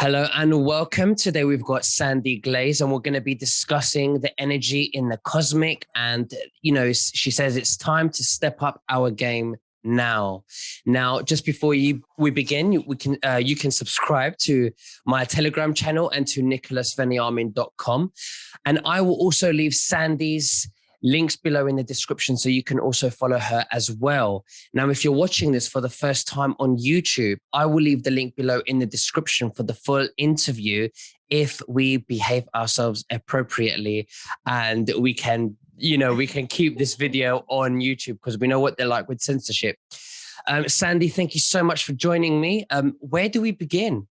Hello and welcome. Today we've got Sandy Glaze and we're going to be discussing the energy in the cosmic. And, she says it's time to step up our game now. Now, just before we begin, you can subscribe to my Telegram channel and to nicholasveniamin.com. And I will also leave Sandy's links below in the description so you can also follow her as well. Now, if you're watching this for the first time on YouTube, I will leave the link below in the description for the full interview if we behave ourselves appropriately and we can keep this video on YouTube because we know what they're like with censorship. Sandy, thank you so much for joining me. Where do we begin?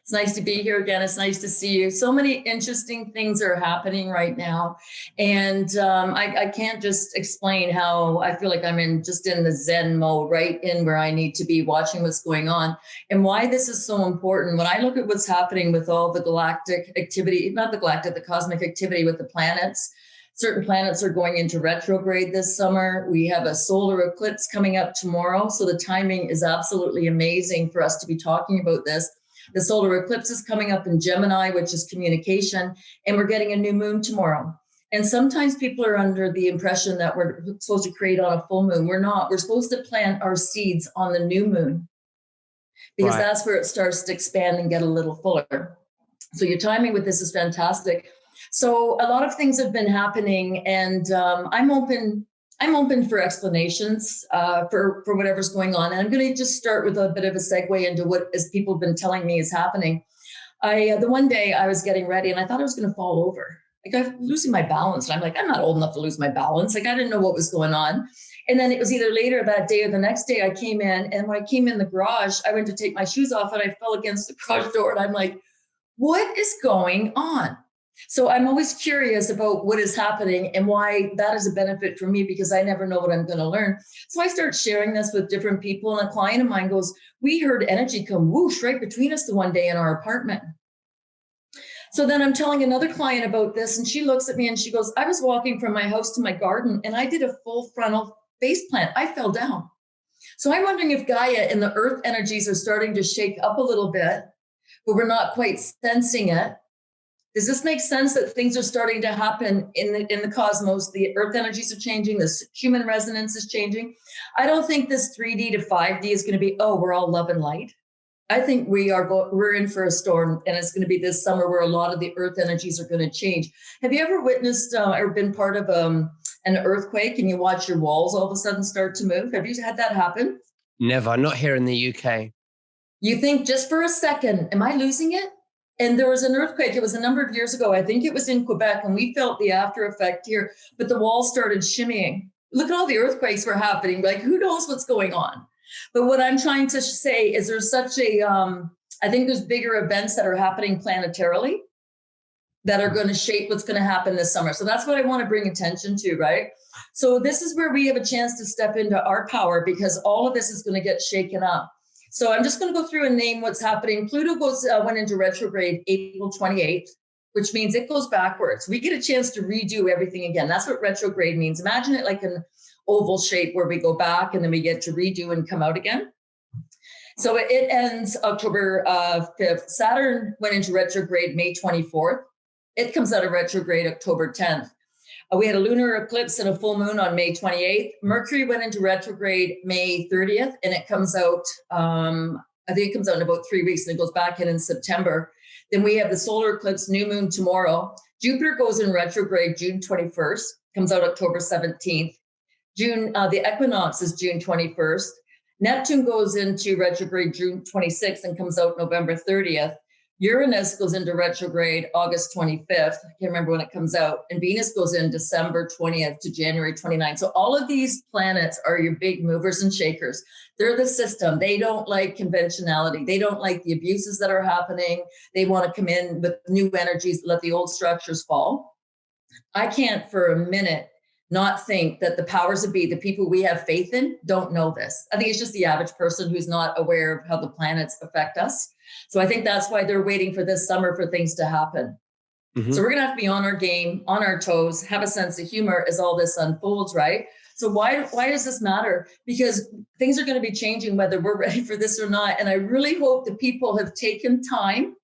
It's nice to be here again. It's nice to see you. So many interesting things are happening right now. And I can't just explain how I feel like I'm in the Zen mode, right in where I need to be watching what's going on and why this is so important. When I look at what's happening with all the galactic activity, the cosmic activity with the planets, certain planets are going into retrograde this summer. We have a solar eclipse coming up tomorrow. So the timing is absolutely amazing for us to be talking about this. The solar eclipse is coming up in Gemini, which is communication, and we're getting a new moon tomorrow. And sometimes people are under the impression that we're supposed to create on a full moon. We're not. We're supposed to plant our seeds on the new moon because That's where it starts to expand and get a little fuller. So your timing with this is fantastic. So a lot of things have been happening, and I'm open for explanations for whatever's going on. And I'm going to just start with a bit of a segue into what as people have been telling me is happening. The one day I was getting ready and I thought I was going to fall over. Like I was losing my balance. And I'm like, I'm not old enough to lose my balance. Like I didn't know what was going on. And then it was either later that day or the next day I came in. And when I came in the garage, I went to take my shoes off and I fell against the garage door. And I'm like, what is going on? So I'm always curious about what is happening and why that is a benefit for me because I never know what I'm going to learn. So I start sharing this with different people and a client of mine goes, we heard energy come whoosh right between us the one day in our apartment. So then I'm telling another client about this and she looks at me and she goes, I was walking from my house to my garden and I did a full frontal face plant. I fell down. So I'm wondering if Gaia and the earth energies are starting to shake up a little bit, but we're not quite sensing it. Does this make sense that things are starting to happen in the cosmos? The earth energies are changing. The human resonance is changing. I don't think this 3D to 5D is going to be, we're all love and light. I think we're in for a storm, and it's going to be this summer where a lot of the earth energies are going to change. Have you ever witnessed or been part of an earthquake and you watch your walls all of a sudden start to move? Have you had that happen? Never, not here in the UK. You think just for a second, am I losing it? And there was an earthquake. It was a number of years ago. I think it was in Quebec, and we felt the after effect here, but the walls started shimmying. Look at all the earthquakes were happening. Like, who knows what's going on? But what I'm trying to say is there's such I think there's bigger events that are happening planetarily that are going to shape what's going to happen this summer. So that's what I want to bring attention to, right? So this is where we have a chance to step into our power because all of this is going to get shaken up. So I'm just going to go through and name what's happening. Pluto went into retrograde April 28th, which means it goes backwards. We get a chance to redo everything again. That's what retrograde means. Imagine it like an oval shape where we go back and then we get to redo and come out again. So it ends October 5th. Saturn went into retrograde May 24th. It comes out of retrograde October 10th. We had a lunar eclipse and a full moon on May 28th. Mercury went into retrograde May 30th, and it comes out, I think it comes out in about 3 weeks, and it goes back in September. Then we have the solar eclipse, new moon tomorrow. Jupiter goes in retrograde June 21st, comes out October 17th. The equinox is June 21st. Neptune goes into retrograde June 26th and comes out November 30th. Uranus goes into retrograde August 25th. I can't remember when it comes out. And Venus goes in December 20th to January 29th. So all of these planets are your big movers and shakers. They're the system. They don't like conventionality. They don't like the abuses that are happening. They want to come in with new energies, let the old structures fall. I can't for a minute not think that the powers that be, the people we have faith in, don't know this. I think it's just the average person who's not aware of how the planets affect us. So I think that's why they're waiting for this summer for things to happen. Mm-hmm. So we're going to have to be on our game, on our toes, have a sense of humor as all this unfolds, right? So why does this matter? Because things are going to be changing whether we're ready for this or not. And I really hope that people have taken time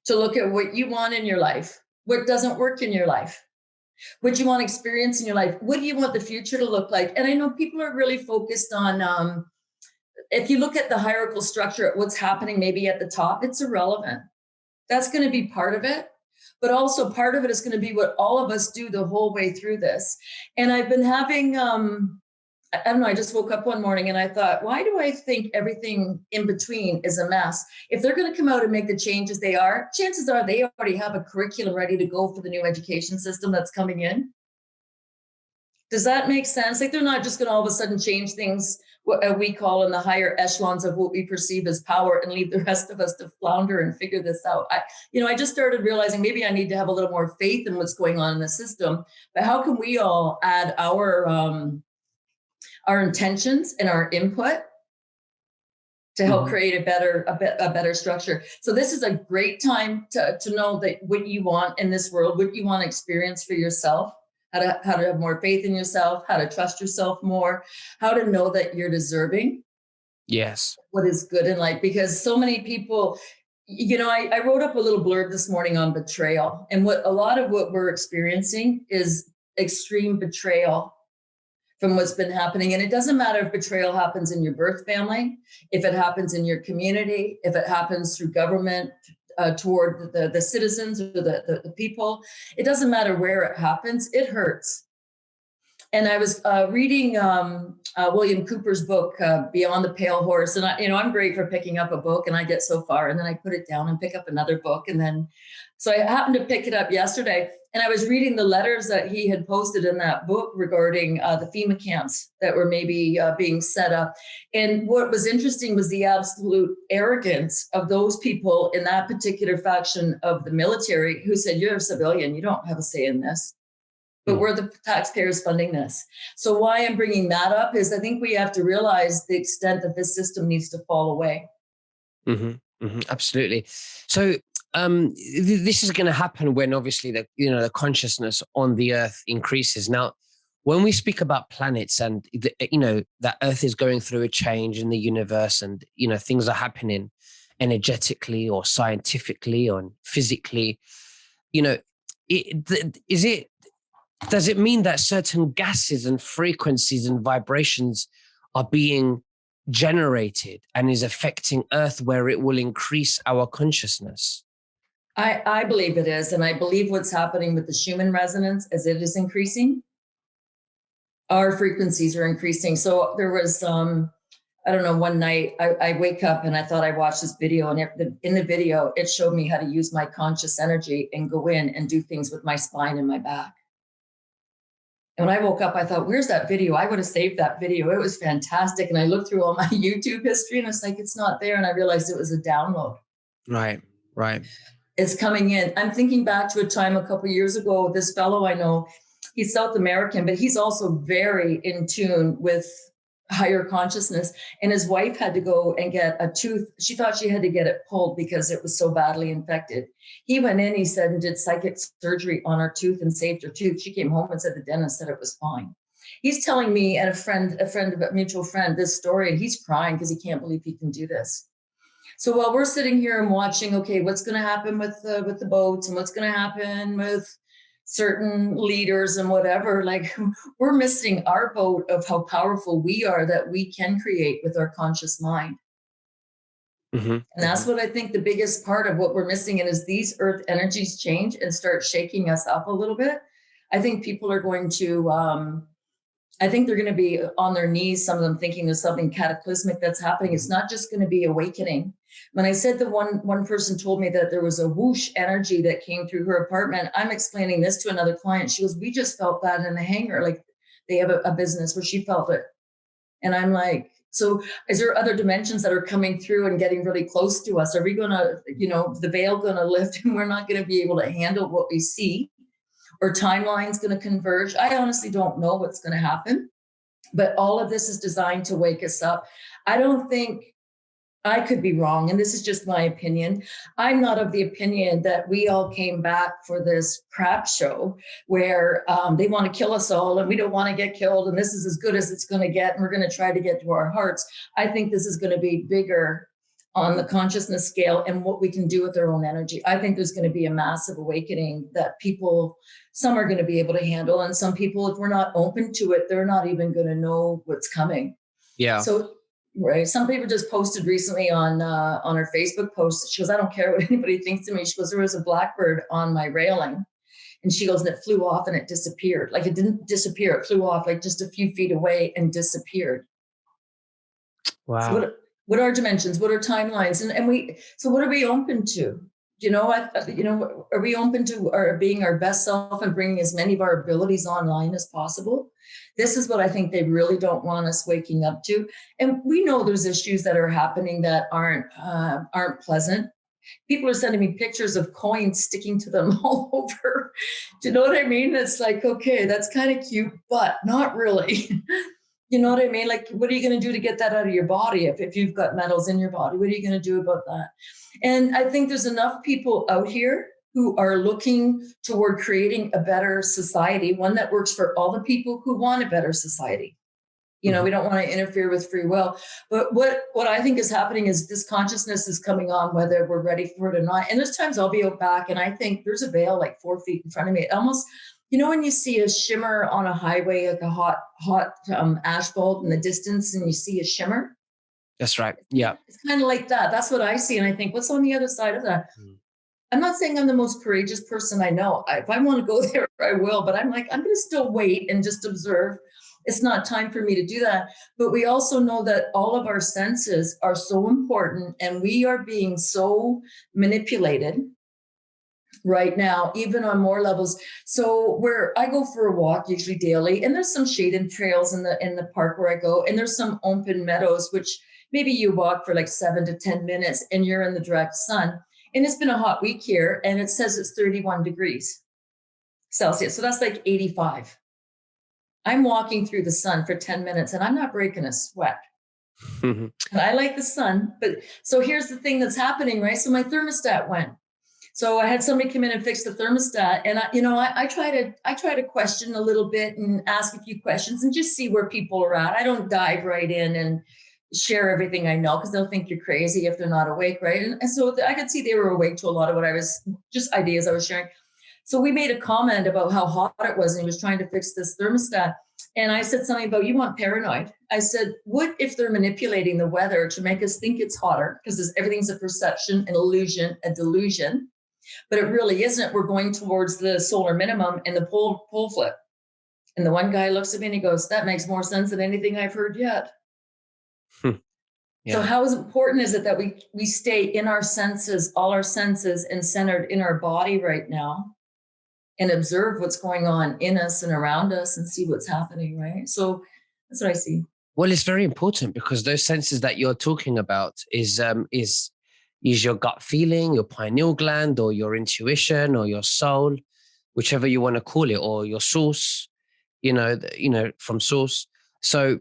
to look at what you want in your life, what doesn't work in your life, what you want to experience in your life, what do you want the future to look like? And I know people are really focused on, if you look at the hierarchical structure, what's happening maybe at the top, it's irrelevant. That's going to be part of it. But also part of it is going to be what all of us do the whole way through this. And I've been having, I don't know, I just woke up one morning and I thought, why do I think everything in between is a mess? If they're going to come out and make the changes they are, chances are they already have a curriculum ready to go for the new education system that's coming in. Does that make sense? Like they're not just going to all of a sudden change things, what we call in the higher echelons of what we perceive as power, and leave the rest of us to flounder and figure this out. I just started realizing maybe I need to have a little more faith in what's going on in the system. But how can we all add our intentions and our input to help create a better structure? So this is a great time to know that what you want in this world, what you want to experience for yourself. How to have more faith in yourself, how to trust yourself more, how to know that you're deserving. Yes. What is good in life, because so many people, I wrote up a little blurb this morning on betrayal, and a lot of what we're experiencing is extreme betrayal from what's been happening. And it doesn't matter if betrayal happens in your birth family, if it happens in your community, if it happens through government, toward the citizens or the people. It doesn't matter where it happens, it hurts. And I was reading William Cooper's book, Beyond the Pale Horse. And I'm great for picking up a book, and I get so far and then I put it down and pick up another book. So I happened to pick it up yesterday, and I was reading the letters that he had posted in that book regarding the FEMA camps that were maybe being set up. And what was interesting was the absolute arrogance of those people in that particular faction of the military who said, you're a civilian, you don't have a say in this. But we're the taxpayers funding this. So why I'm bringing that up is I think we have to realize the extent that this system needs to fall away. Absolutely. So this is going to happen when obviously the consciousness on the earth increases. Now, when we speak about planets and that earth is going through a change in the universe, and things are happening energetically or scientifically or physically, does it mean that certain gases and frequencies and vibrations are being generated and is affecting Earth, where it will increase our consciousnness? I believe it is. And I believe what's happening with the Schumann resonance, as it is increasing, our frequencies are increasing. So there was, I don't know, one night I wake up and I thought I watched this video, and in the video, it showed me how to use my conscious energy and go in and do things with my spine and my back. And when I woke up, I thought, where's that video? I would have saved that video. It was fantastic. And I looked through all my YouTube history and it's like, it's not there. And I realized it was a download. Right. It's coming in. I'm thinking back to a time a couple of years ago, this fellow I know, he's South American, but he's also very in tune with higher consciousness. And his wife had to go and get a tooth. She thought she had to get it pulled because it was so badly infected. He went in, he said, and did psychic surgery on her tooth and saved her tooth. She came home and said the dentist said it was fine. He's telling me and a mutual friend, this story, and he's crying because he can't believe he can do this. So while we're sitting here and watching, okay, what's going to happen with the boats and what's going to happen with certain leaders and whatever, like we're missing our boat of how powerful we are, that we can create with our conscious mind. And that's what I think the biggest part of what we're missing. And as these earth energies change and start shaking us up a little bit, I think people are going to, I think they're going to be on their knees, some of them thinking there's something cataclysmic that's happening. It's not just going to be awakening. When I said the one person told me that there was a whoosh energy that came through her apartment, I'm explaining this to another client. She goes, we just felt that in the hangar. Like they have a business where she felt it. And I'm like, so is there other dimensions that are coming through and getting really close to us? Are we going to, the veil going to lift and we're not going to be able to handle what we see? Or timeline's going to converge? I honestly don't know what's going to happen, but all of this is designed to wake us up. I don't think I could be wrong, and this is just my opinion. I'm not of the opinion that we all came back for this crap show where they want to kill us all and we don't want to get killed, and this is as good as it's going to get, and we're going to try to get to our hearts. I think this is going to be bigger on the consciousness scale and what we can do with our own energy. I think there's going to be a massive awakening that people, some are going to be able to handle, and some people, if we're not open to it, they're not even going to know what's coming. Yeah. So, right. Some people just posted recently on her Facebook post. She goes, I don't care what anybody thinks of me. She goes, there was a blackbird on my railing, and she goes, and it flew off and it disappeared. Like, it didn't disappear. It flew off like just a few feet away and disappeared. Wow. So what are dimensions? What are timelines? So what are we open to? Are we open to being our best self and bringing as many of our abilities online as possible? This is what I think they really don't want us waking up to. And we know there's issues that are happening that aren't pleasant. People are sending me pictures of coins sticking to them all over. Do you know what I mean? It's like, okay, that's kind of cute, but not really. You know what I mean? Like, what are you going to do to get that out of your body? If you've got metals in your body, what are you going to do about that? And I think there's enough people out here who are looking toward creating a better society, one that works for all the people who want a better society. You know, we don't want to interfere with free will. But what I think is happening is this consciousness is coming on, whether we're ready for it or not. And there's times I'll be out back and I think there's a veil like 4 feet in front of me. It almost, you know, when you see a shimmer on a highway, like a hot asphalt in the distance, and you see a shimmer. That's right. Yeah. It's kind of like that. That's what I see. And I think, what's on the other side of that? I'm not saying I'm the most courageous person I know. If I want to go there, I will. But I'm like, I'm going to still wait and just observe. It's not time for me to do that. But we also know that all of our senses are so important, and we are being so manipulated right now, even on more levels. So where I go for a walk, usually daily, and there's some shaded trails in the park where I go, and there's some open meadows, which maybe you walk for like 7 to 10 minutes and you're in the direct sun. And it's been a hot week here, and it says it's 31 degrees Celsius. So that's like 85. I'm walking through the sun for 10 minutes and I'm not breaking a sweat. And I like the sun, but so here's the thing that's happening, right? So my thermostat went. So I had somebody come in and fix the thermostat, and I try to question a little bit and ask a few questions and just see where people are at. I don't dive right in and share everything I know, because they'll think you're crazy if they're not awake, right? And so I could see they were awake to a lot of what I was, just ideas I was sharing. So we made a comment about how hot it was, and he was trying to fix this thermostat. And I said something about, you want paranoid. I said, what if they're manipulating the weather to make us think it's hotter? Because everything's a perception, an illusion, a delusion. But it really isn't. We're going towards the solar minimum and the pole flip. And the one guy looks at me and he goes, that makes more sense than anything I've heard yet. Yeah. So how important is it that we stay in our senses, all our senses, and centered in our body right now, and observe what's going on in us and around us and see what's happening, right? So that's what I see. Well, it's very important, because those senses that you're talking about is your gut feeling, your pineal gland, or your intuition, or your soul, whichever you want to call it, or your source, from source. So,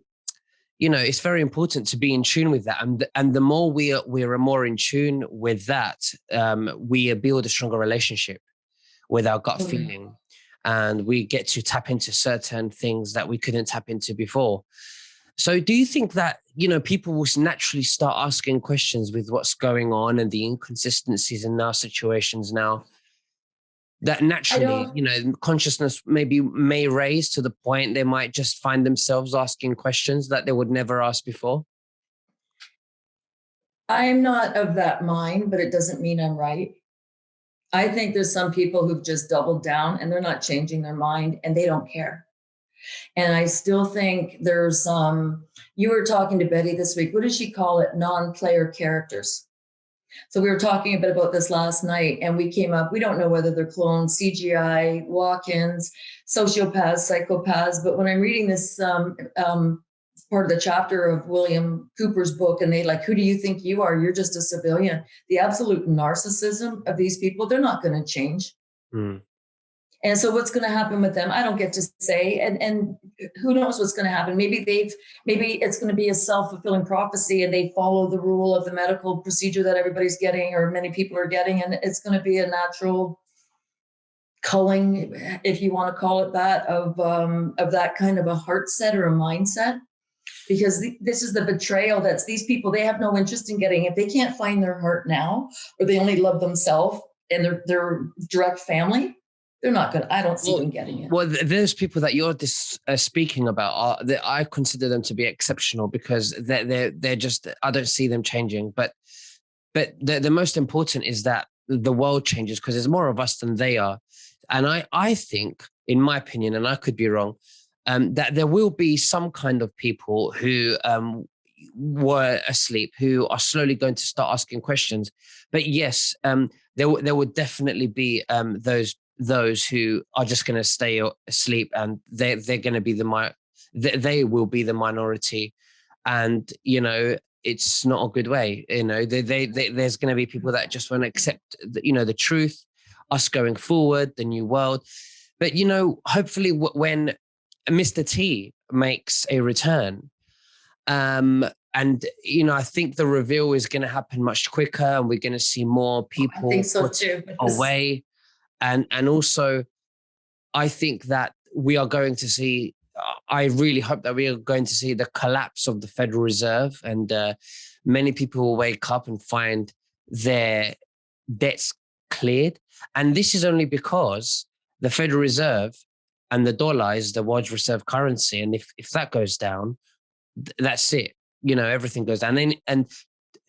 it's very important to be in tune with that. And the more we're more in tune with that, we build a stronger relationship with our gut feeling, and we get to tap into certain things that we couldn't tap into before. So do you think that, people will naturally start asking questions with what's going on and the inconsistencies in our situations now, that naturally, consciousness may raise to the point they might just find themselves asking questions that they would never ask before? I'm not of that mind, but it doesn't mean I'm right. I think there's some people who've just doubled down and they're not changing their mind and they don't care. And I still think there's you were talking to Betty this week. What does she call it? Non-player characters. So we were talking a bit about this last night, and we came up, we don't know whether they're clones, CGI, walk-ins, sociopaths, psychopaths. But when I'm reading this part of the chapter of William Cooper's book, and they like, who do you think you are? You're just a civilian. The absolute narcissism of these people, they're not going to change. And so what's going to happen with them? I don't get to say, and who knows what's going to happen? Maybe it's going to be a self-fulfilling prophecy and they follow the rule of the medical procedure that everybody's getting or many people are getting. And it's going to be a natural culling, if you want to call it that, of that kind of a heart set or a mindset. Because this is the betrayal that's these people, they have no interest in getting, if they can't find their heart now, or they only love themselves and their direct family, they're not good. I don't see them getting it. Well, there's people that you're speaking about that I consider them to be exceptional because they're just, I don't see them changing. But the most important is that the world changes because there's more of us than they are. And I think, in my opinion, and I could be wrong, that there will be some kind of people who were asleep who are slowly going to start asking questions. But yes, there would definitely be those who are just going to stay asleep, and they're going to be they will be the minority, and it's not a good way. There's going to be people that just won't accept the truth, us going forward, the new world. But hopefully when Mr. T makes a return, and I think the reveal is going to happen much quicker, and we're going to see more people I think so too. away. And also, I think that we are going to see, I really hope that we are going to see the collapse of the Federal Reserve, and many people will wake up and find their debts cleared. And this is only because the Federal Reserve and the dollar is the world's reserve currency. And if that goes down, that's it. Everything goes down. And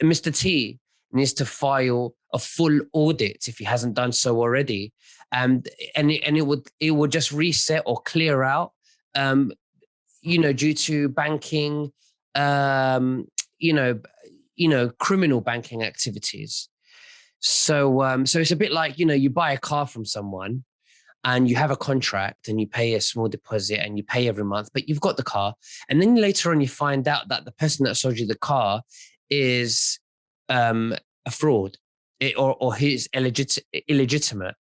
Mr. T needs to file a full audit if he hasn't done so already, and it would just reset or clear out, due to banking, criminal banking activities. So it's a bit like you buy a car from someone, and you have a contract and you pay a small deposit and you pay every month, but you've got the car, and then later on you find out that the person that sold you the car is a fraud, or he's illegitimate,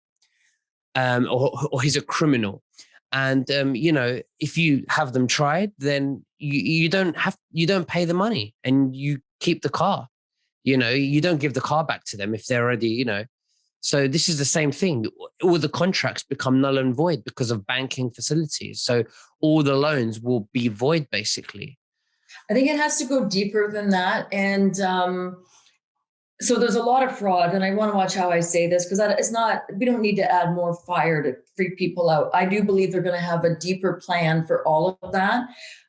or he's a criminal. And if you have them tried, then you don't pay the money and you keep the car. You don't give the car back to them if they're already. So this is the same thing. All the contracts become null and void because of banking facilities. So all the loans will be void, basically. I think it has to go deeper than that. And so there's a lot of fraud, and I want to watch how I say this, because it's not, we don't need to add more fire to freak people out. I do believe they're going to have a deeper plan for all of that.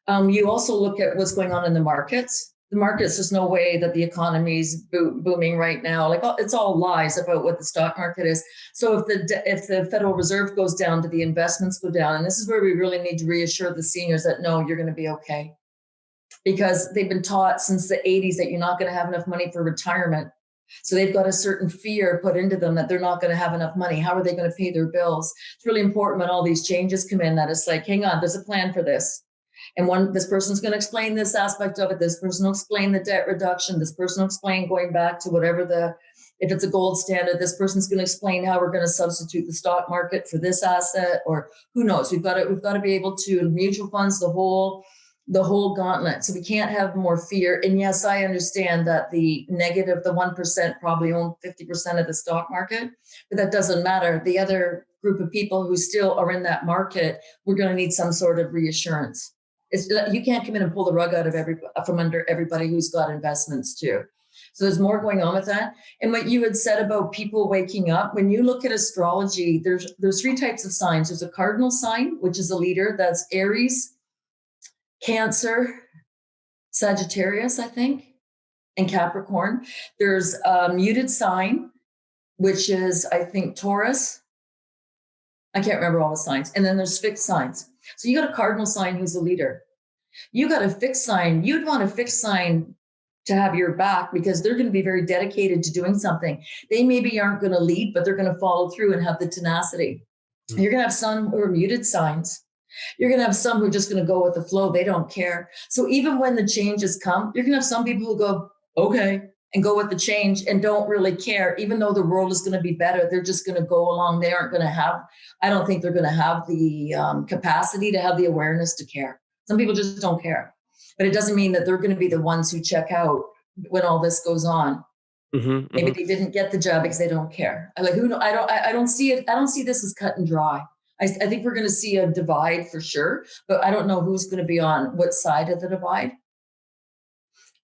You also look at what's going on in the markets. The markets, there's no way that the economy is booming right now. Like, it's all lies about what the stock market is. So if the Federal Reserve goes down, do the investments go down? And this is where we really need to reassure the seniors that no, you're going to be okay, because they've been taught since the 80s that you're not going to have enough money for retirement. So they've got a certain fear put into them that they're not going to have enough money. How are they going to pay their bills? It's really important when all these changes come in that it's like, hang on, there's a plan for this. And this person's going to explain this aspect of it. This person will explain the debt reduction. This person will explain going back to whatever if it's a gold standard, this person's going to explain how we're going to substitute the stock market for this asset, or who knows. We've got to be able to mutual funds, the whole gauntlet. So we can't have more fear. And yes, I understand that the 1% probably own 50% of the stock market, but that doesn't matter. The other group of people who still are in that market, we're going to need some sort of reassurance. You can't come in and pull the rug out of from under everybody who's got investments too. So there's more going on with that. And what you had said about people waking up, when you look at astrology, there's 3 types of signs. There's a cardinal sign, which is a leader. That's Aries, Cancer, Sagittarius, I think, and Capricorn. There's a muted sign, which is, I think, Taurus. I can't remember all the signs. And then there's fixed signs. So you got a cardinal sign who's a leader. You got a fixed sign. You'd want a fixed sign to have your back, because they're going to be very dedicated to doing something. They maybe aren't going to lead, but they're going to follow through and have the tenacity. Mm-hmm. You're going to have some who are muted signs. You're going to have some who are just going to go with the flow. They don't care. So even when the changes come, you're going to have some people who go, okay, and go with the change and don't really care, even though the world is going to be better. They're just going to go along. They aren't going to have, I don't think they're going to have the capacity to have the awareness to care. Some people just don't care, but it doesn't mean that they're going to be the ones who check out when all this goes on. Maybe they didn't get the job because they don't care. I don't see it. I don't see this as cut and dry. I think we're going to see a divide for sure, but I don't know who's going to be on what side of the divide.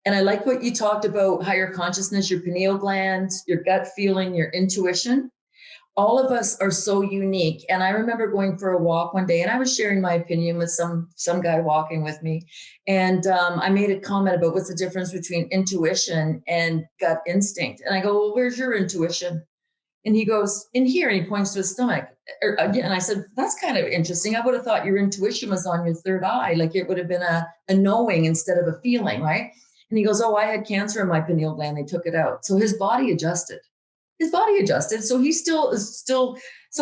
And I like what you talked about, higher consciousness, your pineal gland, your gut feeling, your intuition. All of us are so unique. And I remember going for a walk one day, and I was sharing my opinion with some guy walking with me. And I made a comment about what's the difference between intuition and gut instinct. And I go, well, where's your intuition? And he goes, in here, and he points to his stomach. And I said, that's kind of interesting. I would have thought your intuition was on your third eye. Like it would have been a knowing instead of a feeling, right? And he goes, oh, I had cancer in my pineal gland. They took it out. So his body adjusted. So he still, so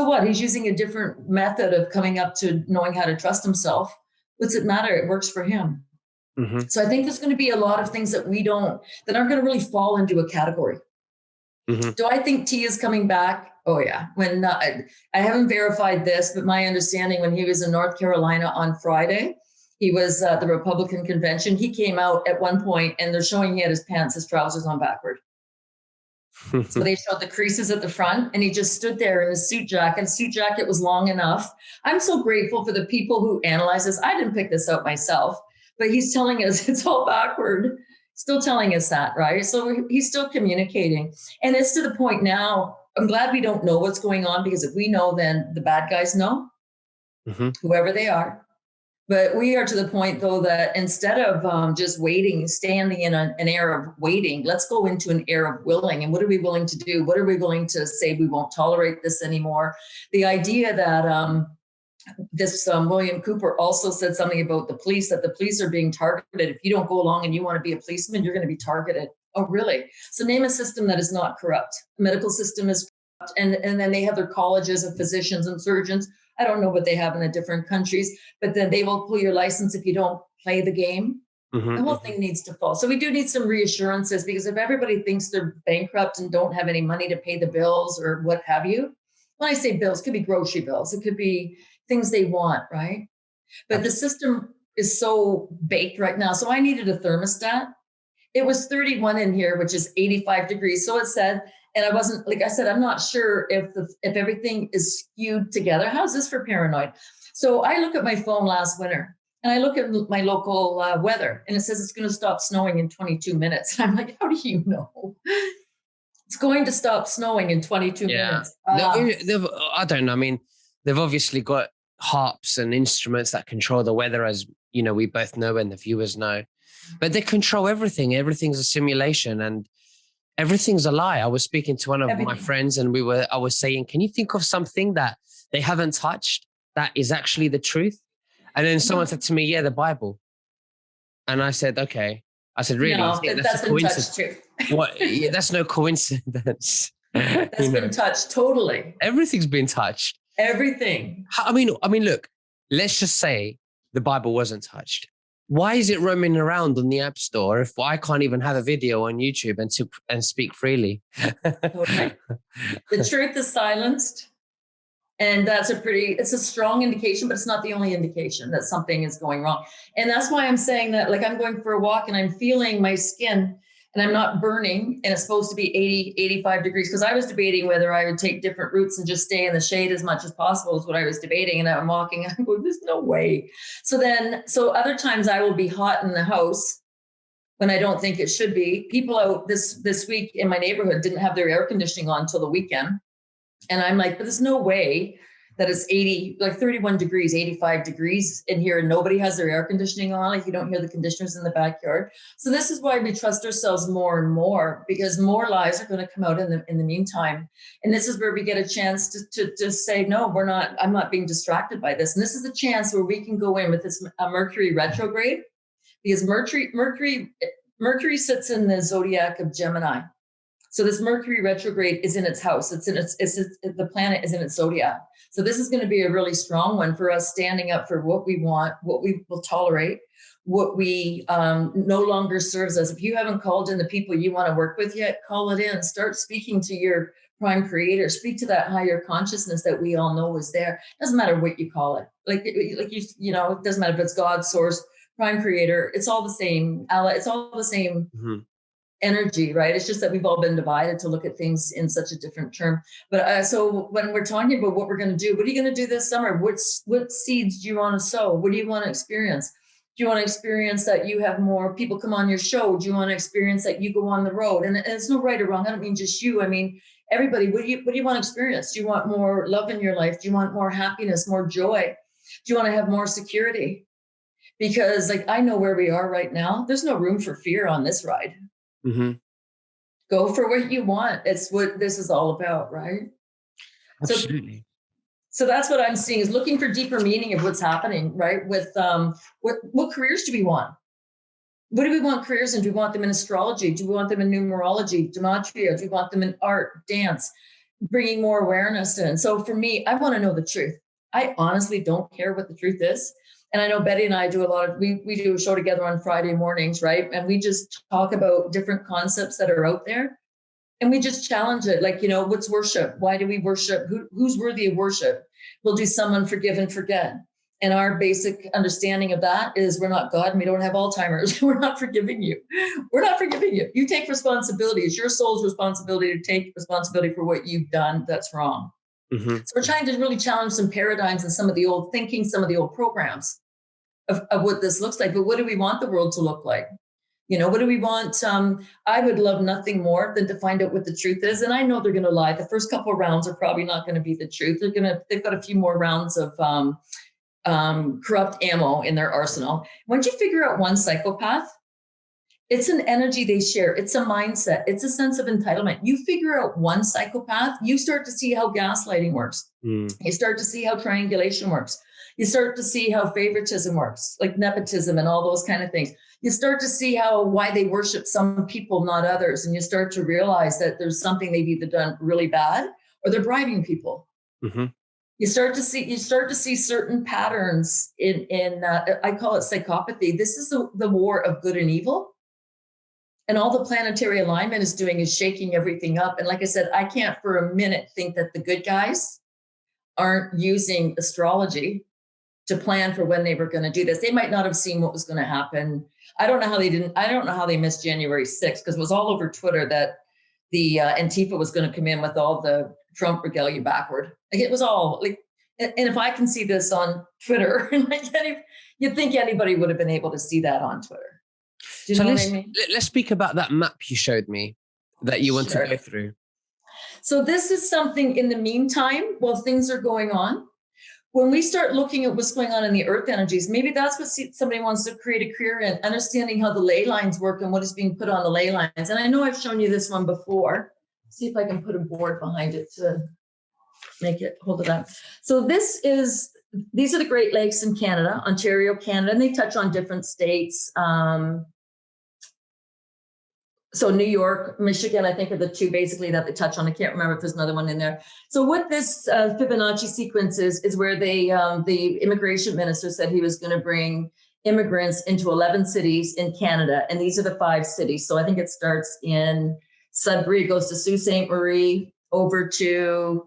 what? He's using a different method of coming up to knowing how to trust himself. What's it matter? It works for him. So I think there's going to be a lot of things that that aren't going to really fall into a category. Do I think T is coming back? Oh yeah. When I haven't verified this, but my understanding when he was in North Carolina on Friday, he was at the Republican convention. He came out at one point and they're showing he had his trousers on backward. So they showed the creases at the front and he just stood there in his suit jacket. His suit jacket was long enough. I'm so grateful for the people who analyze this. I didn't pick this out myself, but he's telling us it's all backward. Still telling us that, right? So he's still communicating. And it's to the point now, I'm glad we don't know what's going on, because if we know, then the bad guys know, whoever they are. But we are to the point, though, that instead of just waiting, standing in an era of waiting, let's go into an era of willing. And what are we willing to do? What are we willing to say? We won't tolerate this anymore. The idea that William Cooper also said something about the police, that the police are being targeted. If you don't go along and you want to be a policeman, you're going to be targeted. Oh, really? So name a system that is not corrupt. The medical system is corrupt. And then they have their colleges of physicians and surgeons. I don't know what they have in the different countries, but then they will pull your license if you don't play the game. The whole thing needs to fall. So we do need some reassurances, because if everybody thinks they're bankrupt and don't have any money to pay the bills or what have you, when I say bills, it could be grocery bills. It could be things they want, right? But the system is so baked right now. So I needed a thermostat. It was 31 in here, which is 85 degrees. So it said, and I wasn't, like I said, I'm not sure if everything is skewed together. How's this for paranoid? So I look at my phone last winter and I look at my local weather, and it says it's going to stop snowing in 22 minutes. I'm like, how do you know? It's going to stop snowing in 22 minutes. I don't know. I mean, they've obviously got harps and instruments that control the weather, as you know, we both know and the viewers know. But they control everything. Everything's a simulation and everything's a lie. I was speaking to one of my friends and I was saying, can you think of something that they haven't touched that is actually the truth? And then someone said to me, yeah, the Bible. And I said, okay. I said, really? No, that's a coincidence. Too. What? Yeah, that's no coincidence. That's been touched totally. Everything's been touched. Everything. I mean, look, let's just say the Bible wasn't touched. Why is it roaming around on the App Store if I can't even have a video on YouTube and speak freely? Okay. The truth is silenced. And it's a strong indication, but it's not the only indication that something is going wrong. And that's why I'm saying that, like, I'm going for a walk and I'm feeling my skin and I'm not burning, and it's supposed to be 80, 85 degrees. Because I was debating whether I would take different routes and just stay in the shade as much as possible is what I was debating. And I'm walking, I'm going, there's no way. So other times I will be hot in the house when I don't think it should be. People out this week in my neighborhood didn't have their air conditioning on until the weekend. And I'm like, but there's no way that it's 31 degrees, 85 degrees in here, and nobody has their air conditioning on. Like, you don't hear the conditioners in the backyard. So this is why we trust ourselves more and more, because more lies are going to come out in the meantime. And this is where we get a chance to say, no, I'm not being distracted by this. And this is the chance where we can go in with this Mercury retrograde, because Mercury sits in the zodiac of Gemini. So this Mercury retrograde is in its house. The planet is in its zodiac. So this is going to be a really strong one for us, standing up for what we want, what we will tolerate, what we no longer serves us. If you haven't called in the people you want to work with yet, call it in. Start speaking to your prime creator. Speak to that higher consciousness that we all know is there. Doesn't matter what you call it. You know, it doesn't matter if it's God, source, prime creator. It's all the same. Allah. It's all the same. Mm-hmm. Energy, right? It's just that we've all been divided to look at things in such a different term. But so when we're talking about what we're going to do, what are you going to do this summer? What seeds do you want to sow? What do you want to experience? Do you want to experience that you have more people come on your show? Do you want to experience that you go on the road? And it's no right or wrong. I don't mean just you. I mean everybody. What do you want to experience? Do you want more love in your life? Do you want more happiness, more joy? Do you want to have more security? Because like I know where we are right now. There's no room for fear on this ride. Mm-hmm. Go for what you want. It's what this is all about, right? Absolutely. So that's what I'm seeing, is looking for deeper meaning of what's happening, right? With what careers do we want? What do we want careers in? Do we want them in astrology? Do we want them in numerology, gematria? Do we want them in art, dance, bringing more awareness in? So for me, I want to know the truth. I honestly don't care what the truth is. And I know Betty and I do we do a show together on Friday mornings, right? And we just talk about different concepts that are out there. And we just challenge it. Like, you know, what's worship? Why do we worship? Who's worthy of worship? We'll do someone forgive and forget. And our basic understanding of that is we're not God and we don't have Alzheimer's. We're not forgiving you. We're not forgiving you. You take responsibility. It's your soul's responsibility to take responsibility for what you've done that's wrong. Mm-hmm. So we're trying to really challenge some paradigms and some of the old thinking, some of the old programs of what this looks like. But what do we want the world to look like? You know, what do we want? I would love nothing more than to find out what the truth is. And I know they're going to lie. The first couple of rounds are probably not going to be the truth. They've got a few more rounds of corrupt ammo in their arsenal. Once you figure out one psychopath, it's an energy they share. It's a mindset. It's a sense of entitlement. You figure out one psychopath, you start to see how gaslighting works. You start to see how triangulation works. You start to see how favoritism works, like nepotism and all those kind of things. You start to see why they worship some people, not others. And you start to realize that there's something they've either done really bad or they're bribing people. Mm-hmm. You start to see certain patterns in I call it psychopathy. This is the war of good and evil. And all the planetary alignment is doing is shaking everything up. And like I said, I can't for a minute think that the good guys aren't using astrology to plan for when they were going to do this. They might not have seen what was going to happen. I don't know how they missed January 6th, because it was all over Twitter that the Antifa was going to come in with all the Trump regalia backward. Like it was all like, and if I can see this on Twitter, you'd think anybody would have been able to see that on Twitter. Do you know what I mean? Let's speak about that map you showed me that you want to go through. So this is something in the meantime, while things are going on. When we start looking at what's going on in the earth energies, maybe that's what somebody wants to create a career in, understanding how the ley lines work and what is being put on the ley lines. And I know I've shown you this one before. See if I can put a board behind it to make it hold it up. So these are the Great Lakes in Canada, Ontario, Canada, and they touch on different states. So New York, Michigan, I think are the two basically that they touch on. I can't remember if there's another one in there. So what this Fibonacci sequence is where the immigration minister said he was going to bring immigrants into 11 cities in Canada. And these are the 5 cities. So I think it starts in Sudbury, goes to Sault Ste. Marie, over to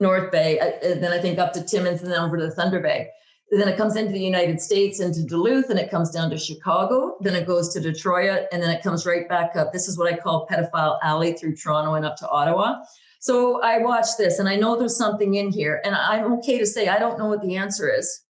North Bay, and then I think up to Timmins, and then over to Thunder Bay. Then it comes into the United States, into Duluth, and it comes down to Chicago. Then it goes to Detroit, and then it comes right back up. This is what I call Pedophile Alley through Toronto and up to Ottawa. So I watched this, and I know there's something in here. And I'm okay to say I don't know what the answer is,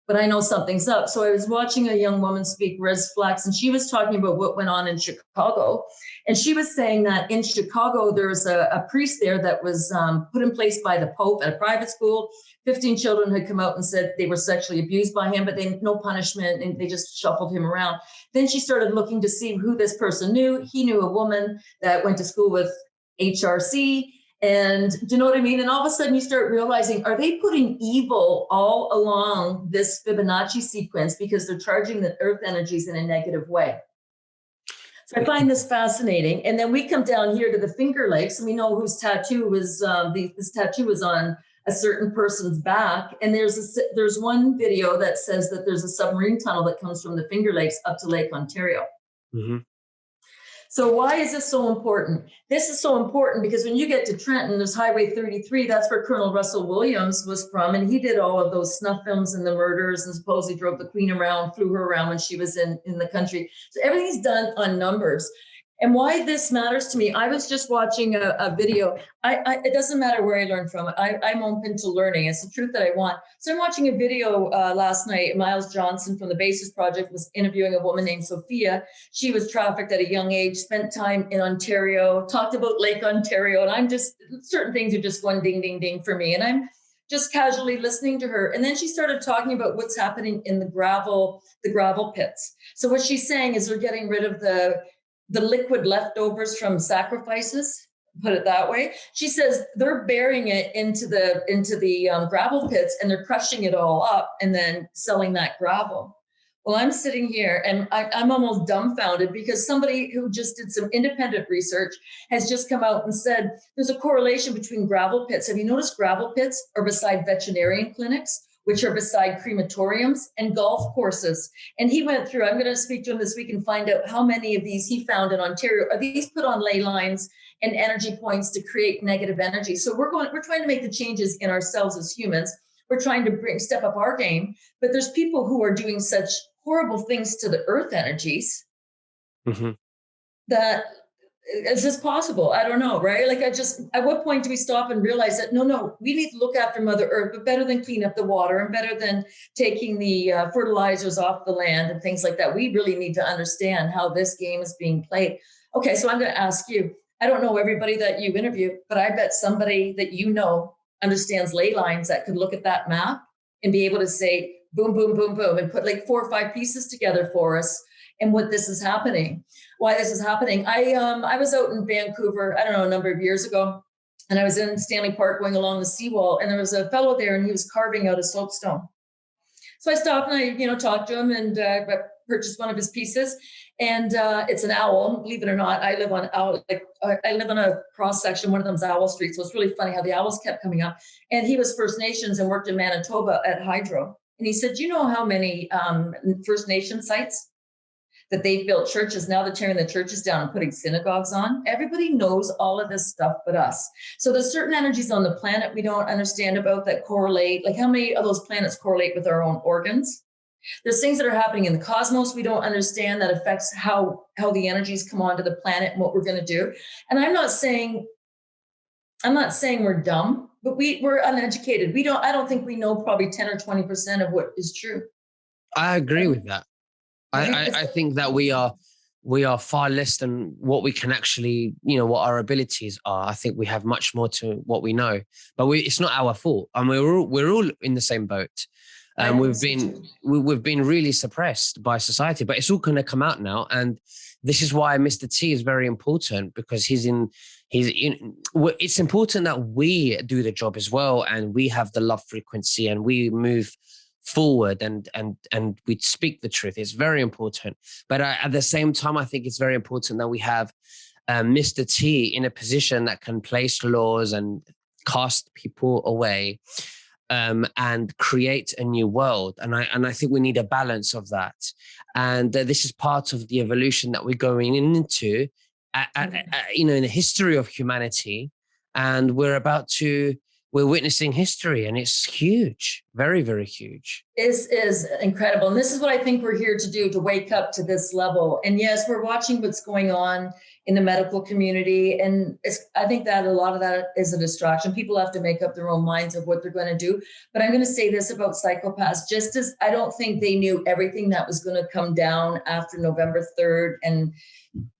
but I know something's up. So I was watching a young woman speak, Res Flax, and she was talking about what went on in Chicago. And she was saying that in Chicago, there was a priest there that was put in place by the Pope at a private school. 15 children had come out and said they were sexually abused by him, but no punishment, and they just shuffled him around. Then she started looking to see who this person knew. He knew a woman that went to school with HRC. And do you know what I mean? And all of a sudden you start realizing, are they putting evil all along this Fibonacci sequence because they're charging the earth energies in a negative way? So I find this fascinating. And then we come down here to the Finger Lakes, and we know whose tattoo was, this tattoo was on a certain person's back. And there's one video that says that there's a submarine tunnel that comes from the Finger Lakes up to Lake Ontario. Mm-hmm. So why is this so important? This is so important because when you get to Trenton, there's Highway 33. That's where Colonel Russell Williams was from. And he did all of those snuff films and the murders, and supposedly drove the Queen around, flew her around when she was in the country. So everything's done on numbers. And why this matters to me, I was just watching a video. It doesn't matter where I learn from. I'm open to learning. It's the truth that I want. So I'm watching a video last night. Miles Johnson from the Basis Project was interviewing a woman named Sophia. She was trafficked at a young age, spent time in Ontario, talked about Lake Ontario. And I'm just, certain things are just going ding, ding, ding for me. And I'm just casually listening to her. And then she started talking about what's happening in the gravel pits. So what she's saying is we're getting rid of the liquid leftovers from sacrifices, put it that way. She says they're burying it into the gravel pits, and they're crushing it all up and then selling that gravel. Well, I'm sitting here and I'm almost dumbfounded because somebody who just did some independent research has just come out and said there's a correlation between gravel pits. Have you noticed gravel pits are beside veterinarian clinics, which are beside crematoriums and golf courses? And he went through, I'm going to speak to him this week and find out how many of these he found in Ontario. Are these put on ley lines and energy points to create negative energy? So we're trying to make the changes in ourselves as humans. We're trying to step up our game, but there's people who are doing such horrible things to the earth energies Mm-hmm. that is this possible? I don't know, right? Like at what point do we stop and realize that, no, we need to look after Mother Earth, but better than clean up the water and better than taking the fertilizers off the land and things like that. We really need to understand how this game is being played. Okay, so I'm going to ask you, I don't know everybody that you interview, but I bet somebody that you know understands ley lines that could look at that map and be able to say, boom, boom, boom, boom, and put like 4 or 5 pieces together for us and what this is happening, why this is happening. I was out in Vancouver, I don't know, a number of years ago, and I was in Stanley Park going along the seawall, and there was a fellow there and he was carving out a soapstone. So I stopped and I, talked to him and purchased one of his pieces. And it's an owl, believe it or not. I live on a cross section, one of them's Owl Street. So it's really funny how the owls kept coming up. And he was First Nations and worked in Manitoba at Hydro. And he said, do you know how many First Nation sites that they've built churches? Now they're tearing the churches down and putting synagogues on. Everybody knows all of this stuff but us. So there's certain energies on the planet we don't understand about that correlate. Like how many of those planets correlate with our own organs? There's things that are happening in the cosmos we don't understand that affects how the energies come onto the planet and what we're going to do. And I'm not saying we're dumb, but we're uneducated. I don't think we know probably 10 or 20% of what is true. I agree with that. I think that we are far less than what we can actually, what our abilities are. I think we have much more to what we know, but it's not our fault. And we're all in the same boat. We've been really suppressed by society, but it's all going to come out now. And this is why Mr. T is very important, because it's important that we do the job as well. And we have the love frequency and we move forward and we speak the truth. It's very important. But at the same time, I think it's very important that we have Mr. T in a position that can place laws and cast people away. And create a new world. And I think we need a balance of that. And this is part of the evolution that we're going into, in the history of humanity. And we're witnessing history, and it's huge, very, very huge. This is incredible. And this is what I think we're here to do, to wake up to this level. And yes, we're watching what's going on in the medical community. And I think that a lot of that is a distraction. People have to make up their own minds of what they're going to do. But I'm going to say this about psychopaths, just as I don't think they knew everything that was going to come down after November 3rd and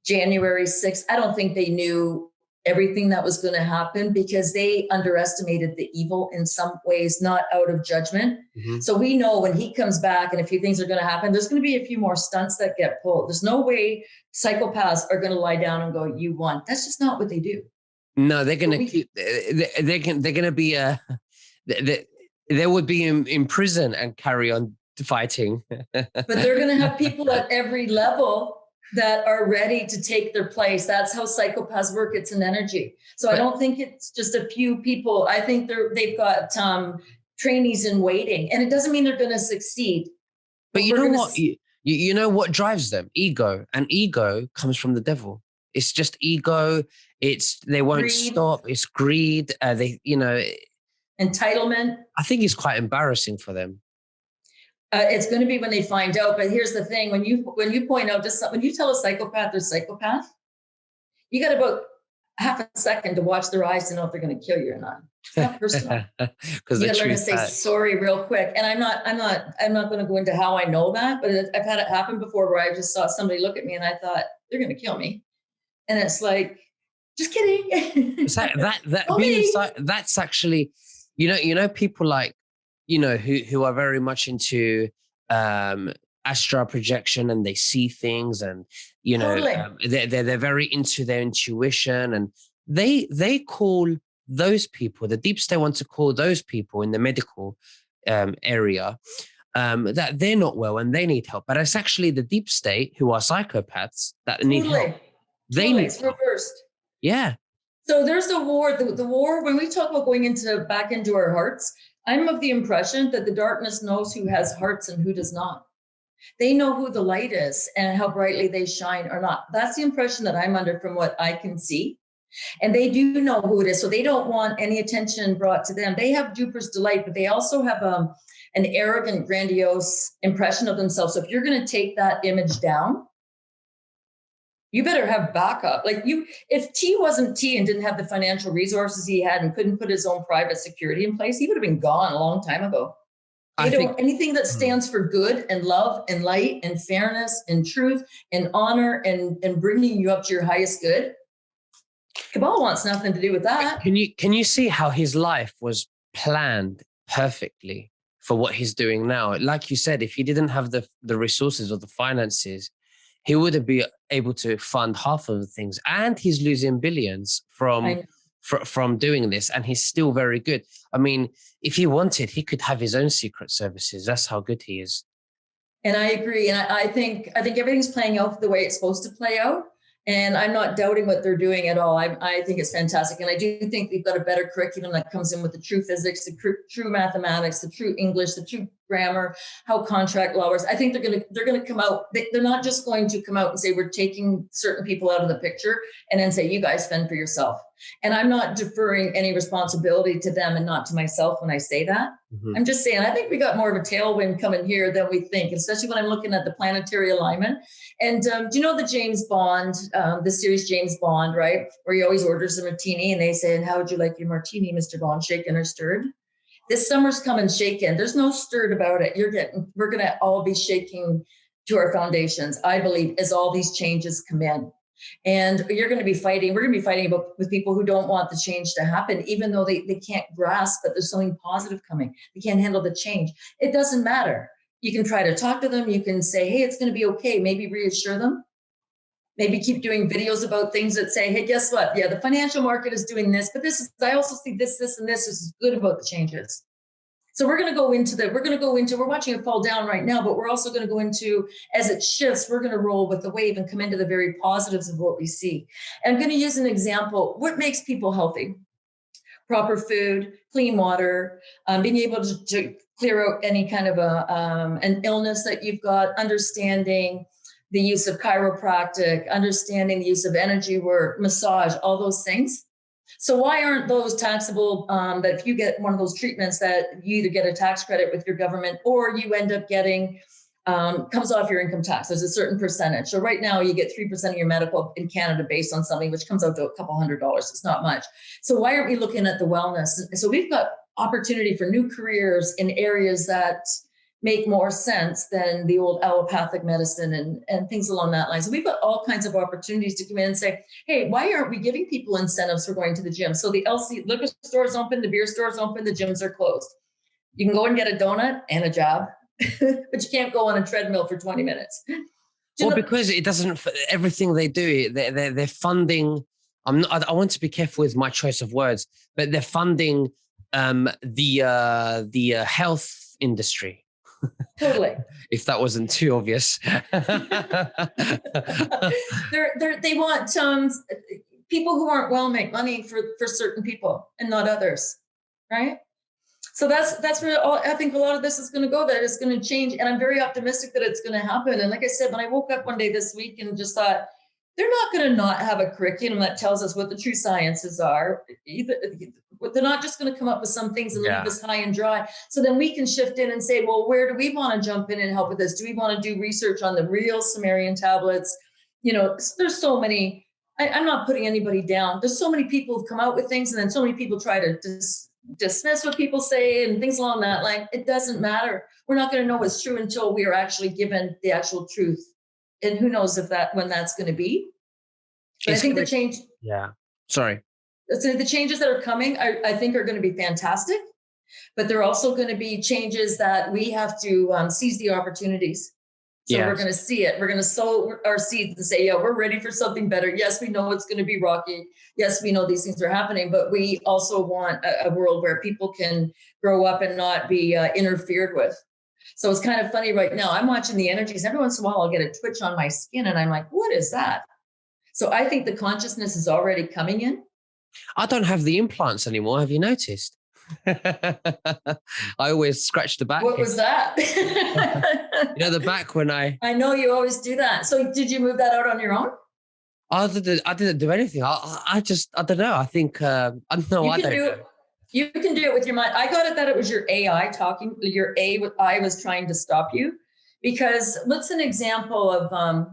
January 6th. I don't think they knew everything that was going to happen because they underestimated the evil in some ways, not out of judgment. Mm-hmm. So we know when he comes back and a few things are going to happen, there's going to be a few more stunts that get pulled. There's no way psychopaths are going to lie down and go, you won. That's just not what they do. No, they're going to keep, they're going to be, they would be in prison and carry on fighting. But they're going to have people at every level that are ready to take their place. That's how psychopaths work. It's an energy. So I don't think it's just a few people. I think they've got trainees in waiting, and it doesn't mean they're going to succeed. But you know what? You know what drives them? Ego. And ego comes from the devil. It's just ego. They won't greed. Stop. It's greed. Entitlement. I think it's quite embarrassing for them. It's going to be when they find out. But here's the thing: when you point out when you tell a psychopath they're psychopath, you got about half a second to watch their eyes to know if they're going to kill you or not. It's not personal. Because you got to learn to say sorry real quick. And I'm not going to go into how I know that, but I've had it happen before where I just saw somebody look at me and I thought they're going to kill me, and it's like, just kidding. That's actually, people like, who are very much into astral projection, and they see things, and totally. They're very into their intuition, and they call those people, the deep state want to call those people in the medical area that they're not well and they need help, but it's actually the deep state who are psychopaths that need help. It's reversed. Yeah. So there's the war. The war, when we talk about going back into our hearts, I'm of the impression that the darkness knows who has hearts and who does not. They know who the light is and how brightly they shine or not. That's the impression that I'm under from what I can see. And they do know who it is. So they don't want any attention brought to them. They have Jupiter's delight, but they also have an arrogant, grandiose impression of themselves. So if you're going to take that image down, you better have backup. Like if T wasn't T and didn't have the financial resources he had and couldn't put his own private security in place, he would have been gone a long time ago. Anything that stands for good and love and light and fairness and truth and honor and bringing you up to your highest good, Cabal wants nothing to do with that. Can you see how his life was planned perfectly for what he's doing now? Like you said, if he didn't have the resources or the finances, he wouldn't be able to fund half of the things, and he's losing billions from doing this, and he's still very good. I mean, if he wanted, he could have his own secret services. That's how good he is. And I agree. And I think everything's playing out the way it's supposed to play out. And I'm not doubting what they're doing at all. I think it's fantastic. And I do think we've got a better curriculum that comes in with the true physics, the true mathematics, the true English, the true grammar, how contract law works. I think they're going to come out. They're not just going to come out and say, we're taking certain people out of the picture and then say, you guys fend for yourself. And I'm not deferring any responsibility to them and not to myself when I say that. Mm-hmm. I'm just saying, I think we got more of a tailwind coming here than we think, especially when I'm looking at the planetary alignment. And do you know the James Bond, the series James Bond, right? Where he always orders a martini and they say, and how would you like your martini, Mr. Bond, shaken or stirred? This summer's coming shaken. There's no stirred about it. We're going to all be shaking to our foundations, I believe, as all these changes come in. And we're going to be fighting with people who don't want the change to happen, even though they can't grasp that there's something positive coming. They can't handle the change. It doesn't matter. You can try to talk to them. You can say, hey, it's going to be okay. Maybe reassure them. Maybe keep doing videos about things that say, hey, guess what? Yeah, the financial market is doing this, but I also see this, and this is good about the changes. So we're watching it fall down right now, but we're also going to go into, as it shifts, we're going to roll with the wave and come into the very positives of what we see. And I'm going to use an example. What makes people healthy? Proper food, clean water, being able to clear out any kind of an illness that you've got, understanding the use of chiropractic, understanding the use of energy work, massage, all those things. So why aren't those taxable, that if you get one of those treatments that you either get a tax credit with your government or you end up getting, comes off your income tax. There's a certain percentage. So right now you get 3% of your medical in Canada based on something, which comes out to a couple $100. It's not much. So why aren't we looking at the wellness? So we've got opportunity for new careers in areas that make more sense than the old allopathic medicine and things along that line. So we've got all kinds of opportunities to come in and say, hey, why aren't we giving people incentives for going to the gym? So the liquor store's open, the beer store's open, the gyms are closed. You can go and get a donut and a job, but you can't go on a treadmill for 20 minutes. Because it doesn't, everything they do, they're funding, I want to be careful with my choice of words, but they're funding the health industry. Totally. If that wasn't too obvious. They want people who aren't well make money for certain people and not others, right? So that's where I think a lot of this is going to go. That it's going to change, and I'm very optimistic that it's going to happen. And like I said, when I woke up one day this week and just thought, they're not going to not have a curriculum that tells us what the true sciences are. They're not just going to come up with some things and leave us high and dry. So then we can shift in and say, well, where do we want to jump in and help with this? Do we want to do research on the real Sumerian tablets? You know, there's so many. I'm not putting anybody down. There's so many people who've come out with things, and then so many people try to dismiss what people say and things along that line. It doesn't matter. We're not going to know what's true until we are actually given the actual truth. And who knows when that's going to be. But I think the change. Yeah. Sorry. So the changes that are coming, I think, are going to be fantastic. But there are also going to be changes that we have to seize the opportunities. So we're going to see it. We're going to sow our seeds and say, yeah, we're ready for something better. Yes, we know it's going to be rocky. Yes, we know these things are happening, but we also want a world where people can grow up and not be interfered with. So it's kind of funny right now. I'm watching the energies. Every once in a while, I'll get a twitch on my skin and I'm like, what is that? So I think the consciousness is already coming in. I don't have the implants anymore. Have you noticed? I always scratch the back. What was that? You know, the back when I know you always do that. So did you move that out on your own? I didn't do anything. I don't know. I think I don't know. You can do it with your mind. I got it that it was your AI talking. Your AI was trying to stop you, because what's an example of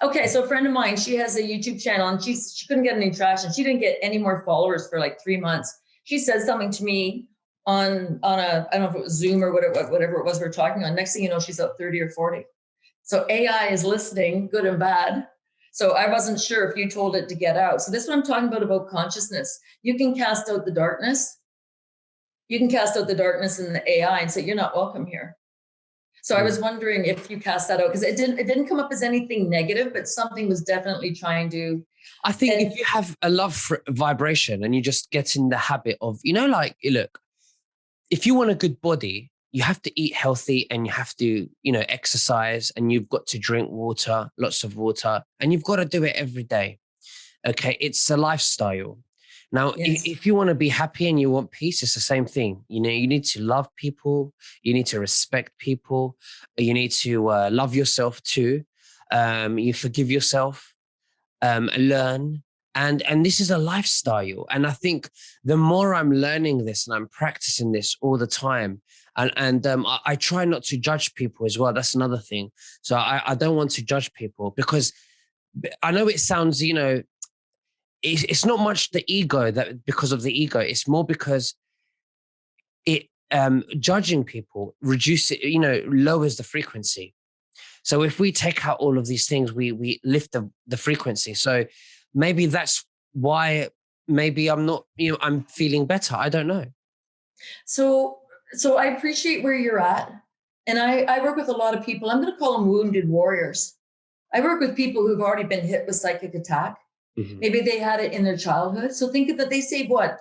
okay, so a friend of mine, she has a YouTube channel and she couldn't get any traction. She didn't get any more followers for like 3 months. She said something to me on a, I don't know if it was Zoom or whatever it was we were talking on. Next thing you know, she's up 30 or 40. So AI is listening, good and bad. So I wasn't sure if you told it to get out. So this is what I'm talking about consciousness. You can cast out the darkness. You can cast out the darkness in the AI and say, you're not welcome here. So I was wondering if you cast that out, because it didn't come up as anything negative, but something was definitely trying to. I think if you have a love for vibration and you just get in the habit of, you know, like, look, if you want a good body, you have to eat healthy and you have to, you know, exercise, and you've got to drink water, lots of water, and you've got to do it every day. Okay. It's a lifestyle. Now, if you want to be happy and you want peace, it's the same thing. You know, you need to love people. You need to respect people. You need to love yourself too. You forgive yourself, learn. And this is a lifestyle. And I think the more I'm learning this and I'm practicing this all the time, and I try not to judge people as well. That's another thing. So I don't want to judge people, because I know it sounds, you know, it's not much the ego, that because of the ego. It's more because it judging people reduces, you know, lowers the frequency. So if we take out all of these things, we lift the frequency. So maybe that's why maybe I'm not, you know, I'm feeling better. I don't know. So I appreciate where you're at. And I work with a lot of people. I'm going to call them wounded warriors. I work with people who've already been hit with psychic attack. Mm-hmm. Maybe they had it in their childhood. So think of that. They say what?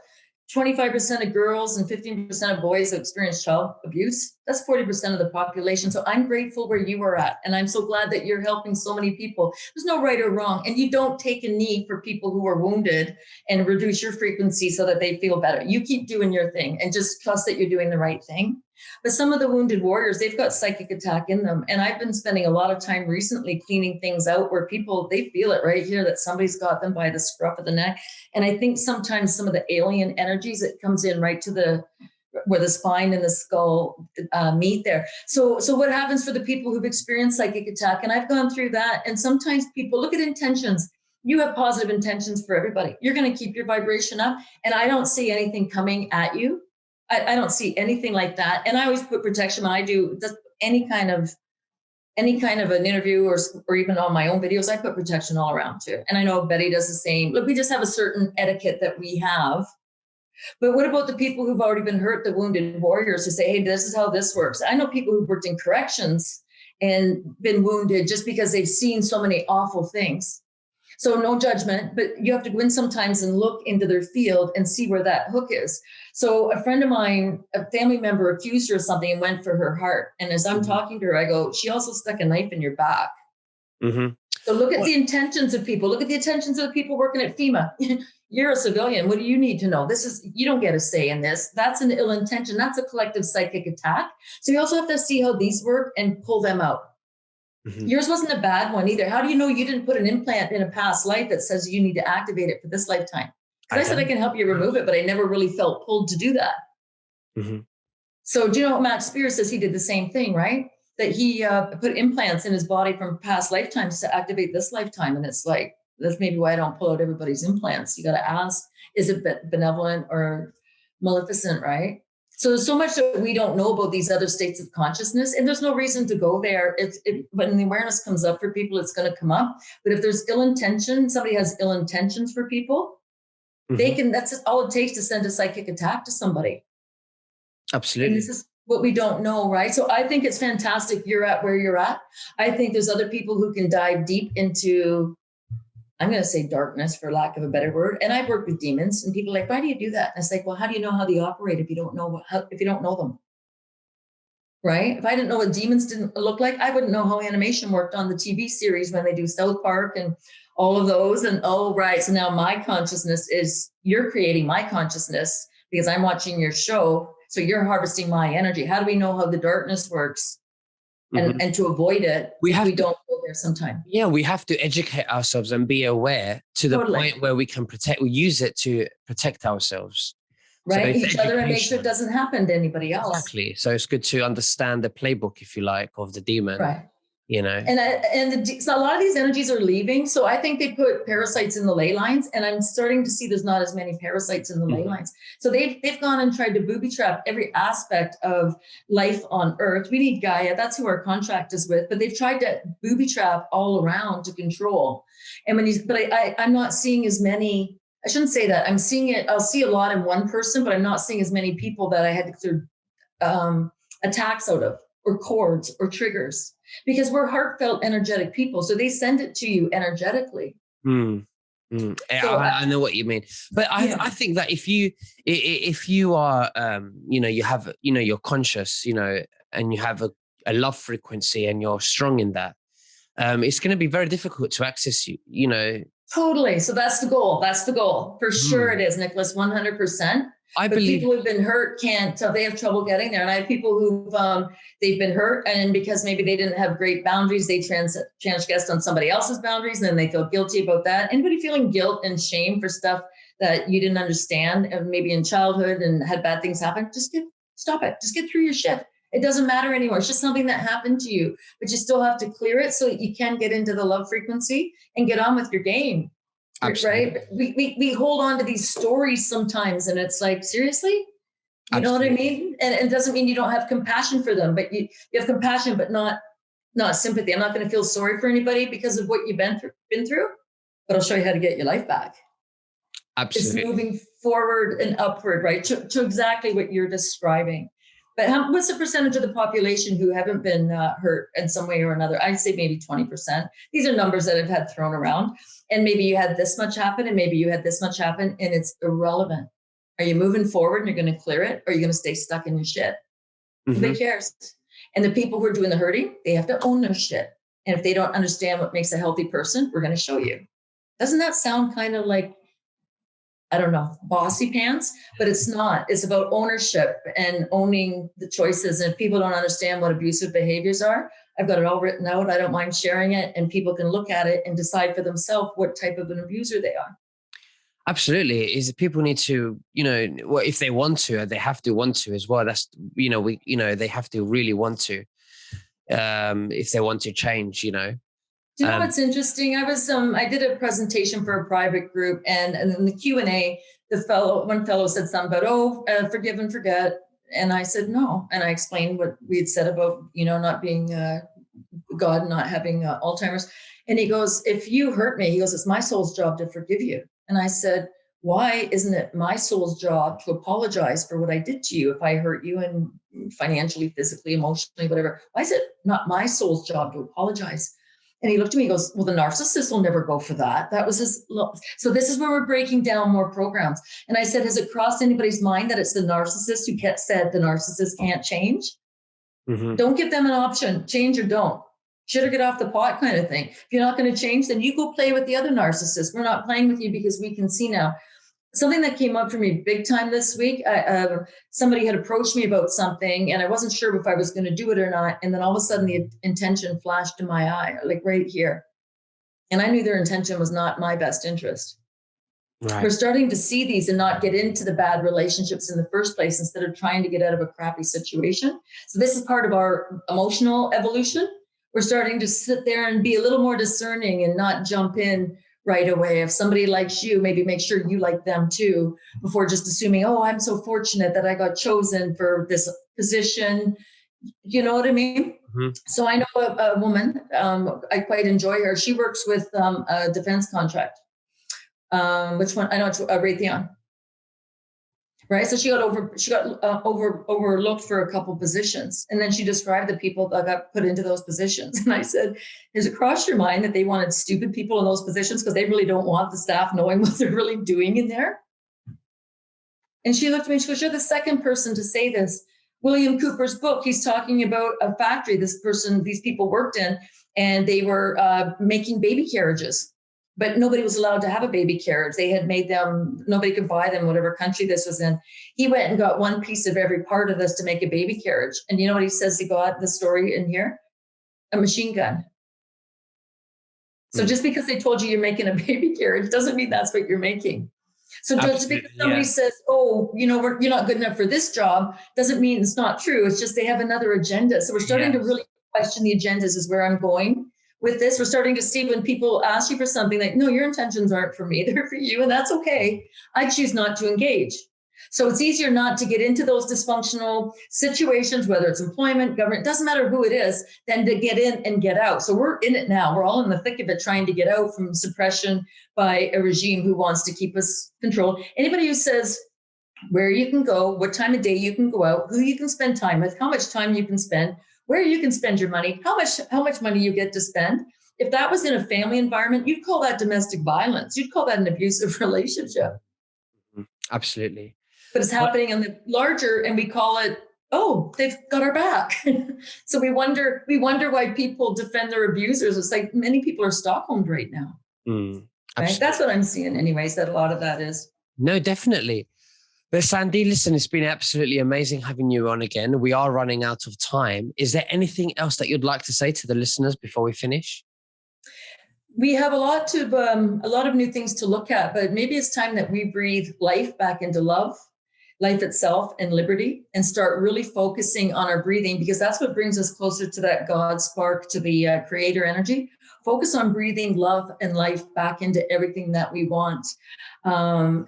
25% of girls and 15% of boys who experience child abuse. That's 40% of the population. So I'm grateful where you are at. And I'm so glad that you're helping so many people. There's no right or wrong. And you don't take a knee for people who are wounded and reduce your frequency so that they feel better. You keep doing your thing and just trust that you're doing the right thing. But some of the wounded warriors, they've got psychic attack in them. And I've been spending a lot of time recently cleaning things out where people, they feel it right here that somebody's got them by the scruff of the neck. And I think sometimes some of the alien energies, it comes in right to where the spine and the skull meet there. So what happens for the people who've experienced psychic attack? And I've gone through that. And sometimes people look at intentions. You have positive intentions for everybody. You're going to keep your vibration up. And I don't see anything coming at you. I don't see anything like that. And I always put protection when I do any kind of an interview or even on my own videos. I put protection all around too. And I know Betty does the same. Look, we just have a certain etiquette that we have. But what about the people who've already been hurt, the wounded warriors who say, hey, this is how this works? I know people who've worked in corrections and been wounded just because they've seen so many awful things. So no judgment, but you have to go in sometimes and look into their field and see where that hook is. So a friend of mine, a family member accused her of something and went for her heart. And as I'm talking to her, I go, she also stuck a knife in your back. So look at the intentions of people. Look at the intentions of the people working at FEMA. You're a civilian. What do you need to know? You don't get a say in this. That's an ill intention. That's a collective psychic attack. So you also have to see how these work and pull them out. Yours wasn't a bad one either. How do you know you didn't put an implant in a past life that says you need to activate it for this lifetime? Because I said I can help you remove it, but I never really felt pulled to do that. So do you know what Max Spears says? He did the same thing, right? That he put implants in his body from past lifetimes to activate this lifetime. And it's like, that's maybe why I don't pull out everybody's implants. You got to ask, is it benevolent or maleficent, right? So there's so much that we don't know about these other states of consciousness, and there's no reason to go there. When the awareness comes up for people, it's going to come up. But if there's ill intention, somebody has ill intentions for people, that's all it takes to send a psychic attack to somebody. Absolutely. And this is what we don't know, right? So I think it's fantastic you're at where you're at. I think there's other people who can dive deep into, I'm going to say darkness for lack of a better word. And I've worked with demons, and people are like, why do you do that? And it's like, well, how do you know how they operate if you don't know if you don't know them? Right? If I didn't know what demons didn't look like, I wouldn't know how animation worked on the TV series when they do South Park and all of those. And right. So now my consciousness is, you're creating my consciousness because I'm watching your show. So you're harvesting my energy. How do we know how the darkness works? And to avoid it, we don't go there sometime. Yeah, we have to educate ourselves and be aware to the point where we can use it to protect ourselves. Right, so each other, and make sure it doesn't happen to anybody else. Exactly. So it's good to understand the playbook, if you like, of the demon. Right. You know, so a lot of these energies are leaving. So I think they put parasites in the ley lines, and I'm starting to see there's not as many parasites in the ley lines. So they've gone and tried to booby trap every aspect of life on Earth. We need Gaia. That's who our contract is with. But they've tried to booby trap all around to control. And I'm not seeing as many. I shouldn't say that. I'm seeing it. I'll see a lot in one person, but I'm not seeing as many people that I had to clear attacks out of, or cords or triggers, because we're heartfelt, energetic people. So they send it to you energetically. So I know what you mean, but I think that if you are, you have, you're conscious, and you have a love frequency and you're strong in that, it's going to be very difficult to access you, Totally. So that's the goal. For sure it is, Nicholas, 100%. I believe people who've been hurt they have trouble getting there. And I have people who've, they've been hurt, and because maybe they didn't have great boundaries, they transgressed on somebody else's boundaries, and then they feel guilty about that. Anybody feeling guilt and shame for stuff that you didn't understand, maybe in childhood, and had bad things happen, stop it. Just get through your shit. It doesn't matter anymore. It's just something that happened to you, but you still have to clear it so that you can get into the love frequency and get on with your game. Absolutely. Right? We hold on to these stories sometimes, and it's like, seriously? You know what I mean? And it doesn't mean you don't have compassion for them, but you have compassion, but not sympathy. I'm not going to feel sorry for anybody because of what you've been through, but I'll show you how to get your life back. Absolutely. It's moving forward and upward, right? To exactly what you're describing. But what's the percentage of the population who haven't been hurt in some way or another? I'd say maybe 20%. These are numbers that I've had thrown around. And maybe you had this much happen, and maybe you had this much happen, and it's irrelevant. Are you moving forward and you're going to clear it, or are you going to stay stuck in your shit? Nobody cares. And the people who are doing the hurting, they have to own their shit. And if they don't understand what makes a healthy person, we're going to show you. Doesn't that sound kind of like, I don't know, bossy pants? But it's not. It's about ownership and owning the choices. And if people don't understand what abusive behaviors are, I've got it all written out. I don't mind sharing it, and people can look at it and decide for themselves what type of an abuser they are. Absolutely. Is people need to, if they want to, they have to want to as well. That's, they have to really want to, if they want to change, Do you know what's interesting? I did a presentation for a private group, and in the Q&A, one fellow said something about, forgive and forget. And I said, no. And I explained what we had said about, not being God, not having Alzheimer's. And he goes, if you hurt me, he goes, it's my soul's job to forgive you. And I said, why isn't it my soul's job to apologize for what I did to you? If I hurt you, and financially, physically, emotionally, whatever, why is it not my soul's job to apologize? And he looked at me, he goes, well, the narcissist will never go for that. That was his. So this is where we're breaking down more programs. And I said, has it crossed anybody's mind that it's the narcissist who said the narcissist can't change? Mm-hmm. Don't give them an option, change or don't. Shit or get off the pot kind of thing. If you're not going to change, then you go play with the other narcissists. We're not playing with you because we can see now. Something that came up for me big time this week, somebody had approached me about something and I wasn't sure if I was going to do it or not. And then all of a sudden the intention flashed in my eye, like right here. And I knew their intention was not my best interest. Right. We're starting to see these and not get into the bad relationships in the first place instead of trying to get out of a crappy situation. So this is part of our emotional evolution. We're starting to sit there and be a little more discerning and not jump in right away. If somebody likes you, maybe make sure you like them too, before just assuming, oh, I'm so fortunate that I got chosen for this position. You know what I mean? Mm-hmm. So I know a woman, I quite enjoy her. She works with a defense contract. Which one? I know it's Raytheon. Right. So she got overlooked for a couple positions. And then she described the people that got put into those positions. And I said, has it crossed your mind that they wanted stupid people in those positions because they really don't want the staff knowing what they're really doing in there? And she looked at me and she goes, you're the second person to say this. William Cooper's book, he's talking about a factory these people worked in, and they were making baby carriages. But nobody was allowed to have a baby carriage. They had made them, nobody could buy them, whatever country this was in. He went and got one piece of every part of this to make a baby carriage. And you know what he says he got, the story in here? A machine gun. So just because they told you you're making a baby carriage doesn't mean that's what you're making. So just because somebody says, oh, you're not good enough for this job, doesn't mean it's not true. It's just they have another agenda. So we're starting to really question the agendas is where I'm going with this. We're starting to see when people ask you for something like, no, your intentions aren't for me, they're for you. And that's okay. I choose not to engage. So it's easier not to get into those dysfunctional situations, whether it's employment, government, doesn't matter who it is, than to get in and get out. So we're in it now. We're all in the thick of it, trying to get out from suppression by a regime who wants to keep us controlled. Anybody who says where you can go, what time of day you can go out, who you can spend time with, how much time you can spend, where you can spend your money, how much money you get to spend. If that was in a family environment, you'd call that domestic violence. You'd call that an abusive relationship. Absolutely. But it's happening in the larger, and we call it, oh, they've got our back. So we wonder why people defend their abusers. It's like many people are Stockholmed right now. Right? That's what I'm seeing anyways, that a lot of that is. No, definitely. But Sandy, listen, it's been absolutely amazing having you on again. We are running out of time. Is there anything else that you'd like to say to the listeners before we finish? We have a lot of new things to look at, but maybe it's time that we breathe life back into love, life itself, and liberty, and start really focusing on our breathing, because that's what brings us closer to that God spark, to the creator energy. Focus on breathing love and life back into everything that we want.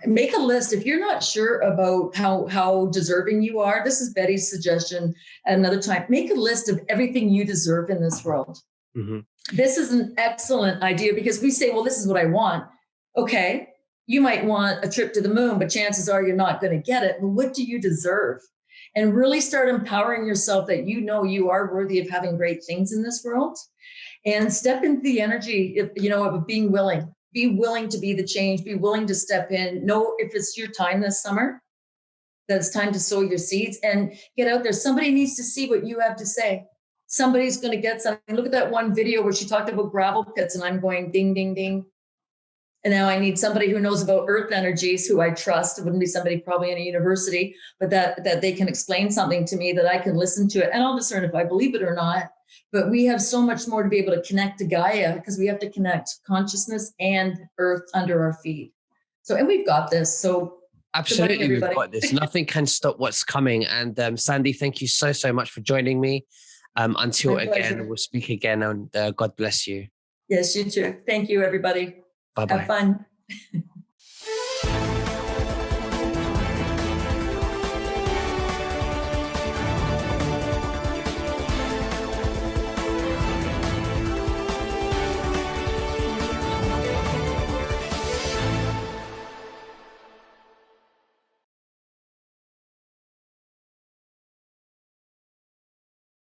Make a list. If you're not sure about how deserving you are, this is Betty's suggestion at another time. Make a list of everything you deserve in this world. Mm-hmm. This is an excellent idea, because we say, well, this is what I want. Okay, you might want a trip to the moon, but chances are you're not going to get it. But what do you deserve? And really start empowering yourself that you are worthy of having great things in this world. And step into the energy, of being willing. Be willing to be the change. Be willing to step in. Know if it's your time this summer, that it's time to sow your seeds and get out there. Somebody needs to see what you have to say. Somebody's going to get something. Look at that one video where she talked about gravel pits, and I'm going ding, ding, ding. And now I need somebody who knows about earth energies, who I trust. It wouldn't be somebody probably in a university, but that they can explain something to me, that I can listen to it. And I'll discern if I believe it or not. But we have so much more to be able to connect to Gaia, because we have to connect consciousness and earth under our feet. So, and we've got this. So absolutely, we've got this. Nothing can stop what's coming. And Sandy, thank you so much for joining me. Until again, we'll speak again, and God bless you. Yes, you too. Thank you, everybody. Bye-bye. Have fun.